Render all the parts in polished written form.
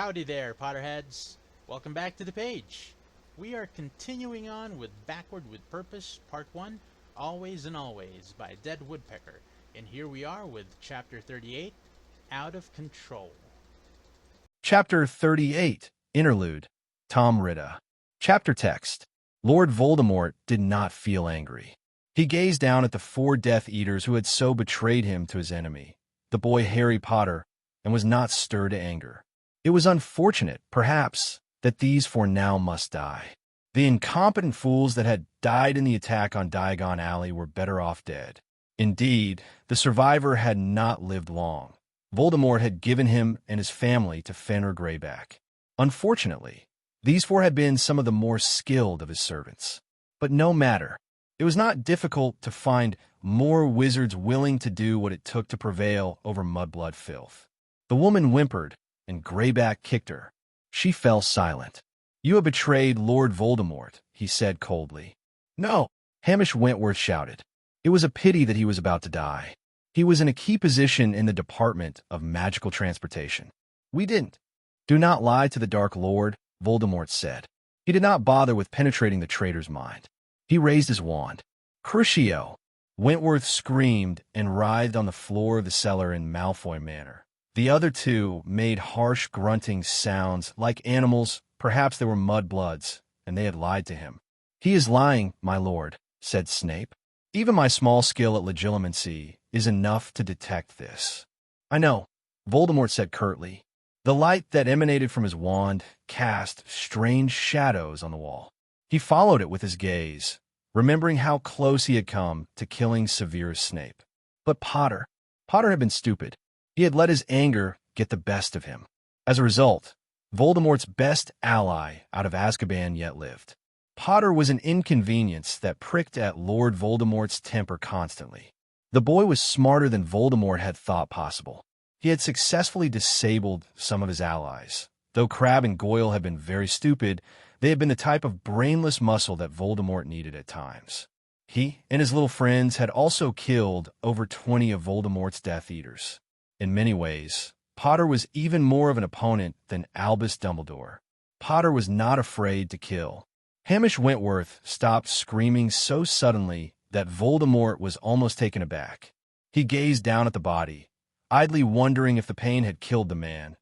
Howdy there, Potterheads. Welcome back to the page. We are continuing on with Backward with Purpose, Part 1, Always and Always by Dead Woodpecker. And here we are with Chapter 38, Out of Control. Chapter 38, Interlude, Tom Riddle. Chapter text. Lord Voldemort did not feel angry. He gazed down at the four Death Eaters who had so betrayed him to his enemy, the boy Harry Potter, and was not stirred to anger. It was unfortunate, perhaps, that these four now must die. The incompetent fools that had died in the attack on Diagon Alley were better off dead. Indeed, the survivor had not lived long. Voldemort had given him and his family to Fenrir Greyback. Unfortunately, these four had been some of the more skilled of his servants. But no matter. It was not difficult to find more wizards willing to do what it took to prevail over Mudblood filth. The woman whimpered, and Greyback kicked her. She fell silent. "You have betrayed Lord Voldemort," he said coldly. "No," Hamish Wentworth shouted. It was a pity that he was about to die. He was in a key position in the Department of Magical Transportation. "We didn't." "Do not lie to the Dark Lord," Voldemort said. He did not bother with penetrating the traitor's mind. He raised his wand. "Crucio!" Wentworth screamed and writhed on the floor of the cellar in Malfoy manner. The other two made harsh grunting sounds like animals. Perhaps they were mudbloods, and they had lied to him. "He is lying, my lord," said Snape. "Even my small skill at legilimency is enough to detect this." "I know," Voldemort said curtly. The light that emanated from his wand cast strange shadows on the wall. He followed it with his gaze, remembering how close he had come to killing Severus Snape. But Potter had been stupid. He had let his anger get the best of him. As a result, Voldemort's best ally out of Azkaban yet lived. Potter was an inconvenience that pricked at Lord Voldemort's temper constantly. The boy was smarter than Voldemort had thought possible. He had successfully disabled some of his allies. Though Crabbe and Goyle had been very stupid, they had been the type of brainless muscle that Voldemort needed at times. He and his little friends had also killed over 20 of Voldemort's Death Eaters. In many ways, Potter was even more of an opponent than Albus Dumbledore. Potter was not afraid to kill. Hamish Wentworth stopped screaming so suddenly that Voldemort was almost taken aback. He gazed down at the body, idly wondering if the pain had killed the man.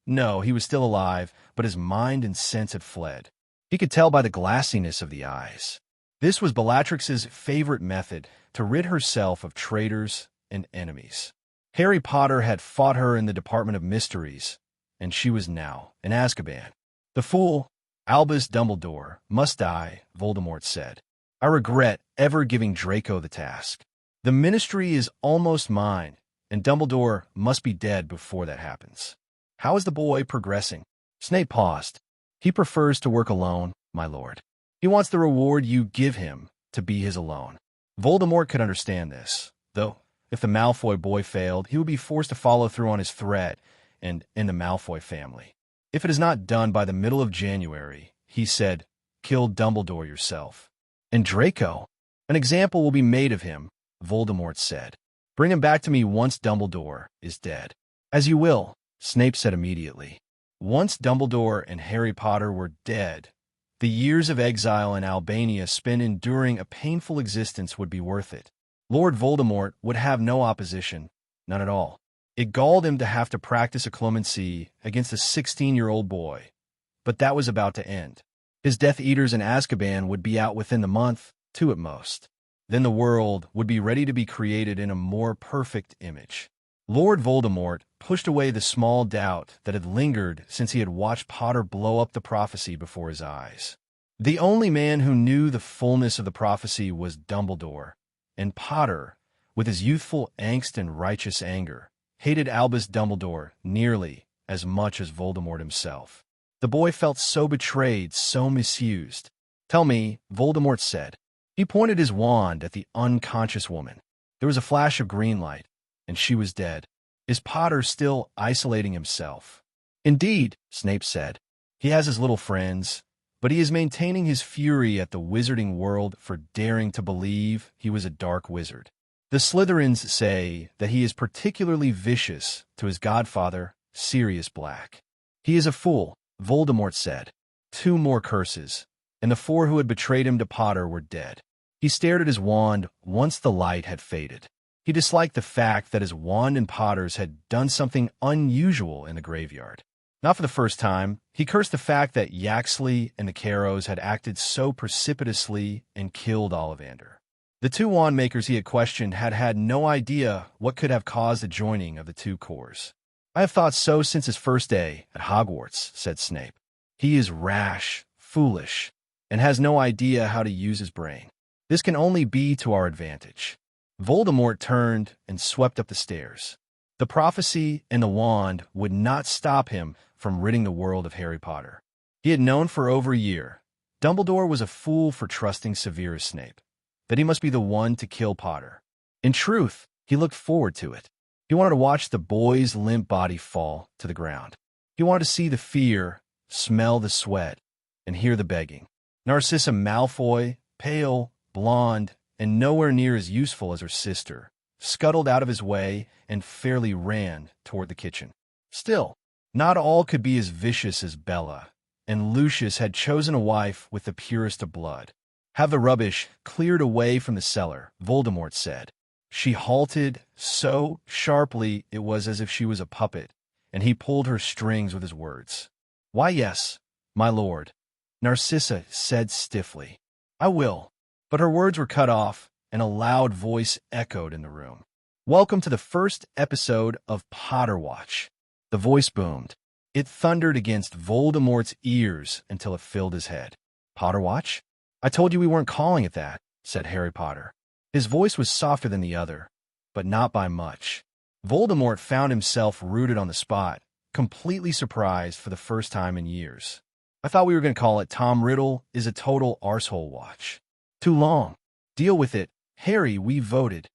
No, he was still alive, but his mind and sense had fled. He could tell by the glassiness of the eyes. This was Bellatrix's favorite method to rid herself of traitors and enemies. Harry Potter had fought her in the Department of Mysteries, and she was now in Azkaban. "The fool, Albus Dumbledore, must die," Voldemort said. "I regret ever giving Draco the task. The Ministry is almost mine, and Dumbledore must be dead before that happens." "How is the boy progressing?" Snape paused. "He prefers to work alone, my lord. He wants the reward you give him to be his alone." Voldemort could understand this, though if the Malfoy boy failed, he would be forced to follow through on his threat and end the Malfoy family. "If it is not done by the middle of January," he said, "kill Dumbledore yourself." "And Draco? An example will be made of him," Voldemort said. "Bring him back to me once Dumbledore is dead." "As you will," Snape said immediately. Once Dumbledore and Harry Potter were dead, the years of exile in Albania spent enduring a painful existence would be worth it. Lord Voldemort would have no opposition, none at all. It galled him to have to practice a clemency against a 16-year-old boy, but that was about to end. His Death Eaters in Azkaban would be out within the month, two at most. Then the world would be ready to be created in a more perfect image. Lord Voldemort pushed away the small doubt that had lingered since he had watched Potter blow up the prophecy before his eyes. The only man who knew the fullness of the prophecy was Dumbledore, and Potter, with his youthful angst and righteous anger, hated Albus Dumbledore nearly as much as Voldemort himself. The boy felt so betrayed, so misused. "Tell me," Voldemort said. He pointed his wand at the unconscious woman. There was a flash of green light, and she was dead. "Is Potter still isolating himself?" "Indeed," Snape said. "He has his little friends, but he is maintaining his fury at the wizarding world for daring to believe he was a dark wizard. The Slytherins say that he is particularly vicious to his godfather, Sirius Black." He is a fool, Voldemort said. 2 more curses, and the 4 who had betrayed him to Potter were dead. He stared at his wand once the light had faded. He disliked the fact that his wand and Potter's had done something unusual in the graveyard. Not for the first time, he cursed the fact that Yaxley and the Carrows had acted so precipitously and killed Ollivander. The 2 wand makers he had questioned had had no idea what could have caused the joining of the 2 corps. "I have thought so since his first day at Hogwarts," said Snape. "He is rash, foolish, and has no idea how to use his brain. This can only be to our advantage." Voldemort turned and swept up the stairs. The prophecy and the wand would not stop him from ridding the world of Harry Potter. He had known for over a year Dumbledore was a fool for trusting Severus Snape, that he must be the one to kill Potter. In truth, he looked forward to it. He wanted to watch the boy's limp body fall to the ground. He wanted to see the fear, smell the sweat, and hear the begging. Narcissa Malfoy, pale, blonde, and nowhere near as useful as her sister, scuttled out of his way and fairly ran toward the kitchen. Still, not all could be as vicious as Bella, and Lucius had chosen a wife with the purest of blood. "Have the rubbish cleared away from the cellar," Voldemort said. She halted so sharply it was as if she was a puppet, and he pulled her strings with his words. "Why, yes, my lord," Narcissa said stiffly. "I will." But her words were cut off, and a loud voice echoed in the room. "Welcome to the first episode of Potter Watch." The voice boomed. It thundered against Voldemort's ears until it filled his head. "Potter Watch? I told you we weren't calling it that," said Harry Potter. His voice was softer than the other, but not by much. Voldemort found himself rooted on the spot, completely surprised for the first time in years. "I thought we were going to call it Tom Riddle is a Total Arsehole Watch." "Too long. Deal with it. Harry, we voted."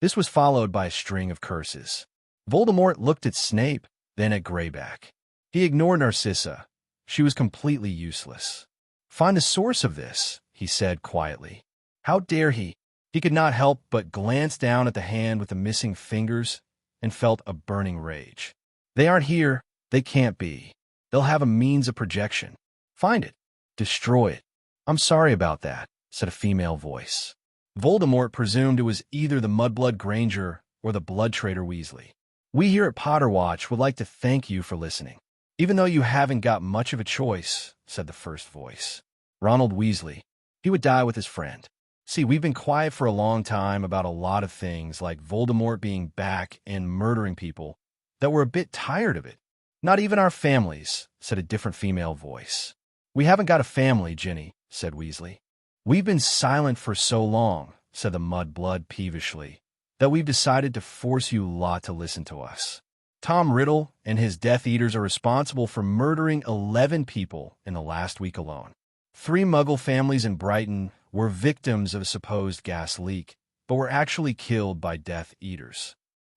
This was followed by a string of curses. Voldemort looked at Snape, then at Greyback. He ignored Narcissa. She was completely useless. "Find the source of this," he said quietly. How dare he? He could not help but glance down at the hand with the missing fingers and felt a burning rage. "They aren't here. They can't be. They'll have a means of projection. Find it. Destroy it." "I'm sorry about that," said a female voice. Voldemort presumed it was either the Mudblood Granger or the Blood Traitor Weasley. "We here at Potter Watch would like to thank you for listening, even though you haven't got much of a choice," said the first voice. Ronald Weasley. He would die with his friend. "See, we've been quiet for a long time about a lot of things, like Voldemort being back and murdering people, that we're a bit tired of it." "Not even our families," said a different female voice. "We haven't got a family, Ginny," said Weasley. "We've been silent for so long," said the Mudblood peevishly, "that we've decided to force you lot to listen to us. Tom Riddle and his Death Eaters are responsible for murdering 11 people in the last week alone. 3 Muggle families in Brighton were victims of a supposed gas leak, but were actually killed by Death Eaters."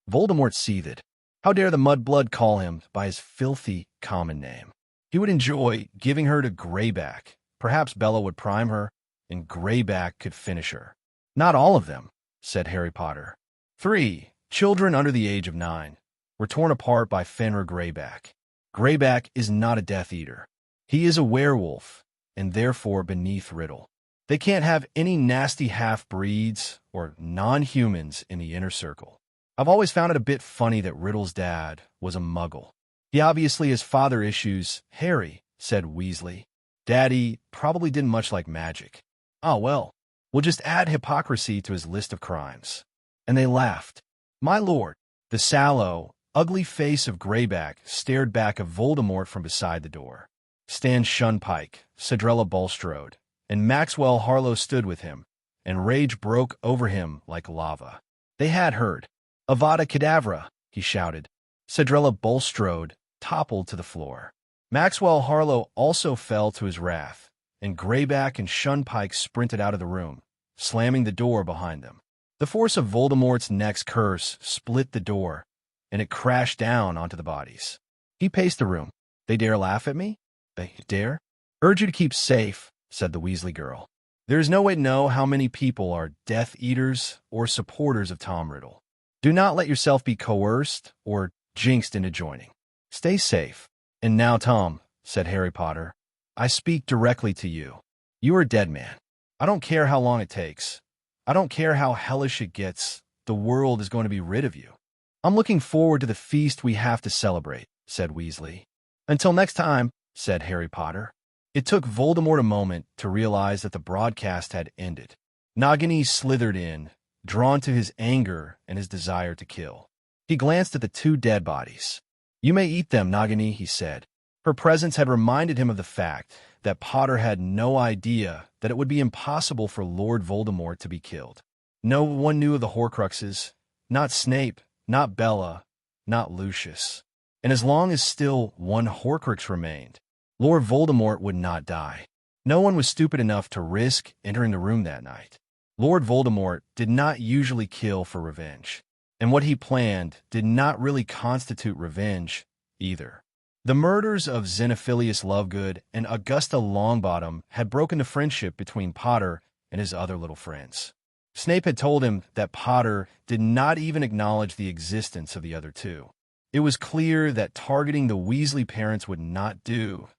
Voldemort seethed. How dare the Mudblood call him by his filthy common name? He would enjoy giving her to Greyback. Perhaps Bella would prime her, and Greyback could finish her. "Not all of them," said Harry Potter. 3 children under the age of 9 were torn apart by Fenrir Greyback. Greyback is not a Death Eater. He is a werewolf, and therefore beneath Riddle. They can't have any nasty half-breeds or non-humans in the inner circle. I've always found it a bit funny that Riddle's dad was a Muggle. He obviously has father issues, Harry, said Weasley. Daddy probably didn't much like magic. Oh, well, we'll just add hypocrisy to his list of crimes. And they laughed. My lord, the sallow, ugly face of Greyback stared back at Voldemort from beside the door. Stan Shunpike, Cedrella Bulstrode, and Maxwell Harlow stood with him, and rage broke over him like lava. They had heard. Avada Kedavra, he shouted. Cedrella Bulstrode toppled to the floor. Maxwell Harlow also fell to his wrath, and Greyback and Shunpike sprinted out of the room, slamming the door behind them. The force of Voldemort's next curse split the door, and it crashed down onto the bodies. He paced the room. They dare laugh at me? They dare? Urge you to keep safe, said the Weasley girl. There is no way to know how many people are Death Eaters or supporters of Tom Riddle. Do not let yourself be coerced or jinxed into joining. Stay safe, "And now, Tom," said Harry Potter, "I speak directly to you. You are a dead man. I don't care how long it takes. I don't care how hellish it gets. The world is going to be rid of you. I'm looking forward to the feast we have to celebrate," said Weasley. "Until next time," said Harry Potter. It took Voldemort a moment to realize that the broadcast had ended. Nagini slithered in, drawn to his anger and his desire to kill. He glanced at the two dead bodies. "You may eat them, Nagini," he said. Her presence had reminded him of the fact that Potter had no idea that it would be impossible for Lord Voldemort to be killed. No one knew of the Horcruxes, not Snape, not Bella, not Lucius. And as long as still one Horcrux remained, Lord Voldemort would not die. No one was stupid enough to risk entering the room that night. Lord Voldemort did not usually kill for revenge, and what he planned did not really constitute revenge either. The murders of Xenophilius Lovegood and Augusta Longbottom had broken the friendship between Potter and his other little friends. Snape had told him that Potter did not even acknowledge the existence of the other two. It was clear that targeting the Weasley parents would not do.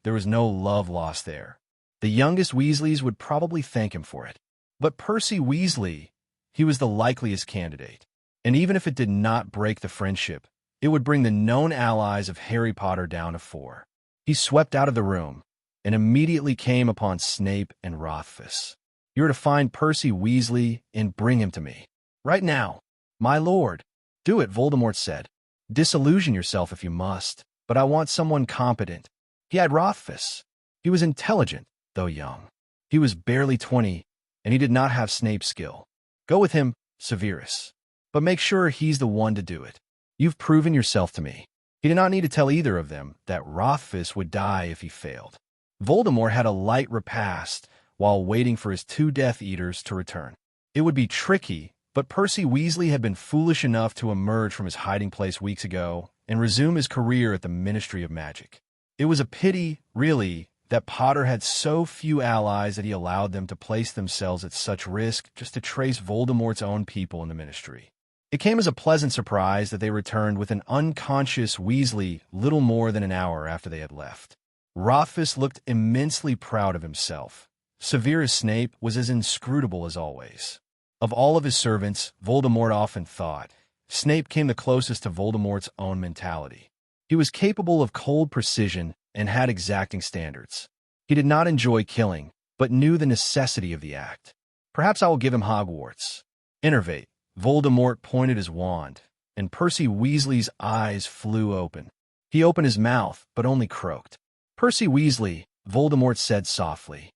There was no love lost there. The youngest Weasleys would probably thank him for it. But Percy Weasley, he was the likeliest candidate. And even if it did not break the friendship, it would bring the known allies of Harry Potter down to 4. He swept out of the room and immediately came upon Snape and Rothfuss. "You are to find Percy Weasley and bring him to me. Right now, my lord." "Do it," Voldemort said. "Disillusion yourself if you must, but I want someone competent." He had Rothfuss. He was intelligent, though young. He was barely 20, and he did not have Snape's skill. "Go with him, Severus. But make sure he's the one to do it. You've proven yourself to me." He did not need to tell either of them that Rothfuss would die if he failed. Voldemort had a light repast while waiting for his 2 Death Eaters to return. It would be tricky, but Percy Weasley had been foolish enough to emerge from his hiding place weeks ago and resume his career at the Ministry of Magic. It was a pity, really, that Potter had so few allies that he allowed them to place themselves at such risk just to trace Voldemort's own people in the Ministry. It came as a pleasant surprise that they returned with an unconscious Weasley little more than an hour after they had left. Rothfuss looked immensely proud of himself. Severus Snape was as inscrutable as always. Of all of his servants, Voldemort often thought, Snape came the closest to Voldemort's own mentality. He was capable of cold precision and had exacting standards. He did not enjoy killing, but knew the necessity of the act. "Perhaps I will give him Hogwarts." "Innervate." Voldemort pointed his wand, and Percy Weasley's eyes flew open. He opened his mouth, but only croaked. "Percy Weasley," Voldemort said softly.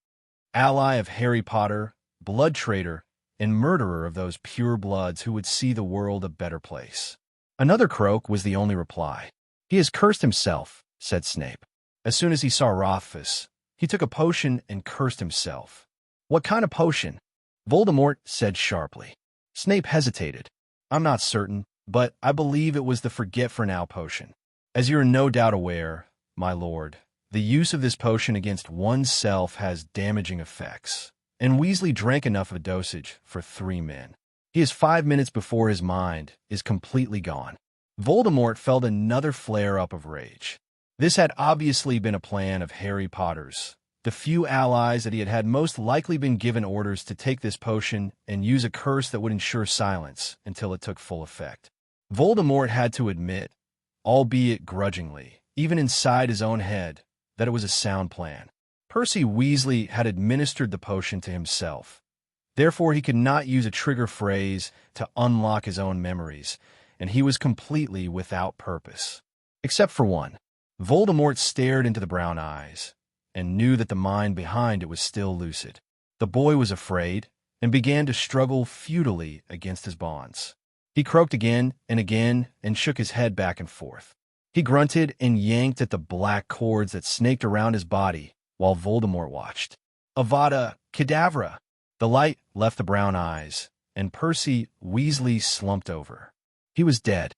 "Ally of Harry Potter, blood traitor, and murderer of those pure bloods who would see the world a better place." Another croak was the only reply. "He has cursed himself," said Snape. As soon as he saw Rothfuss, he took a potion and cursed himself. "What kind of potion?" Voldemort said sharply. Snape hesitated. "I'm not certain, but I believe it was the Forget-for-Now potion. As you are no doubt aware, my lord, the use of this potion against oneself has damaging effects, and Weasley drank enough of a dosage for 3 men. He is 5 minutes before his mind is completely gone." Voldemort felt another flare-up of rage. This had obviously been a plan of Harry Potter's. The few allies that he had had most likely been given orders to take this potion and use a curse that would ensure silence until it took full effect. Voldemort had to admit, albeit grudgingly, even inside his own head, that it was a sound plan. Percy Weasley had administered the potion to himself. Therefore, he could not use a trigger phrase to unlock his own memories, and he was completely without purpose. Except for one. Voldemort stared into the brown eyes and knew that the mind behind it was still lucid. The boy was afraid and began to struggle futilely against his bonds. He croaked again and shook his head back and forth. He grunted and yanked at the black cords that snaked around his body while Voldemort watched. "Avada Kedavra!" The light left the brown eyes, and Percy Weasley slumped over. He was dead.